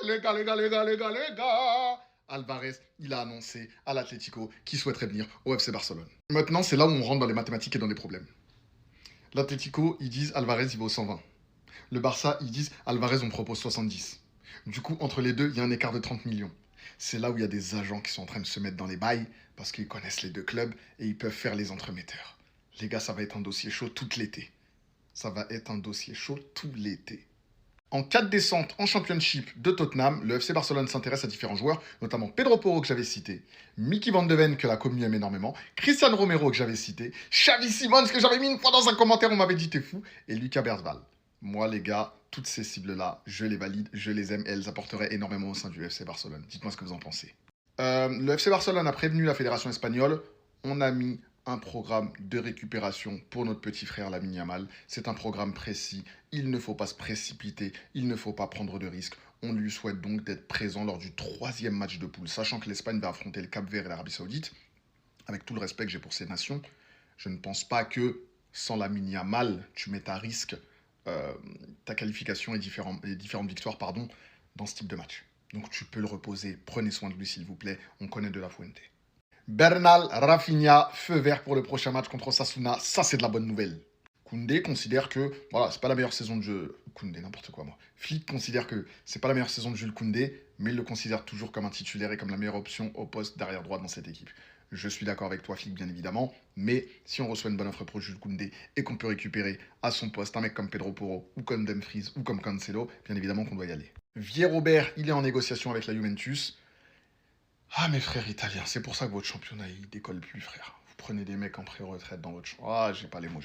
les gars. Alvarez, il a annoncé à l'Atlético qu'il souhaiterait venir au FC Barcelone. Maintenant, c'est là où on rentre dans les mathématiques et dans les problèmes. L'Atlético, ils disent Alvarez, il vaut 120. Le Barça, ils disent Alvarez, on propose 70. Du coup, entre les deux, il y a un écart de 30 millions. C'est là où il y a des agents qui sont en train de se mettre dans les bails parce qu'ils connaissent les deux clubs et ils peuvent faire les entremetteurs. Les gars, ça va être un dossier chaud tout l'été. Ça va être un dossier chaud tout l'été. En cas de descente en Championship de Tottenham, le FC Barcelone s'intéresse à différents joueurs, notamment Pedro Porro que j'avais cité, Mickey Van de Ven que la commune aime énormément, Cristiano Romero que j'avais cité, Xavi Simons que j'avais mis une fois dans un commentaire, on m'avait dit t'es fou, et Lucas Bergvall. Moi les gars, toutes ces cibles-là, je les valide, je les aime et elles apporteraient énormément au sein du FC Barcelone. Dites-moi ce que vous en pensez. Le FC Barcelone a prévenu la fédération espagnole, on a mis un programme de récupération pour notre petit frère Lamine Yamal. C'est un programme précis, il ne faut pas se précipiter, il ne faut pas prendre de risques. On lui souhaite donc d'être présent lors du 3e match de poule, sachant que l'Espagne va affronter le Cap-Vert et l'Arabie Saoudite. Avec tout le respect que j'ai pour ces nations, je ne pense pas que sans Lamine Yamal, tu mettes à risque ta qualification et différentes victoires dans ce type de match. Donc tu peux le reposer, prenez soin de lui s'il vous plaît, on connaît De La Fuente. Bernal, Rafinha, feu vert pour le prochain match contre Osasuna, ça c'est de la bonne nouvelle. Koundé considère que, voilà, c'est pas la meilleure saison de jeu. Koundé, n'importe quoi moi. Flick considère que c'est pas la meilleure saison de Jules Koundé, mais il le considère toujours comme un titulaire et comme la meilleure option au poste d'arrière droit dans cette équipe. Je suis d'accord avec toi, Flick, bien évidemment, mais si on reçoit une bonne offre pour Jules Koundé et qu'on peut récupérer à son poste un mec comme Pedro Porro ou comme Dumfries ou comme Cancelo, bien évidemment qu'on doit y aller. Vier-Robert, il est en négociation avec la Juventus. Ah, mes frères italiens, c'est pour ça que votre championnat, il décolle plus, frère. Vous prenez des mecs en pré-retraite dans votre champ. Ah, j'ai pas les mots.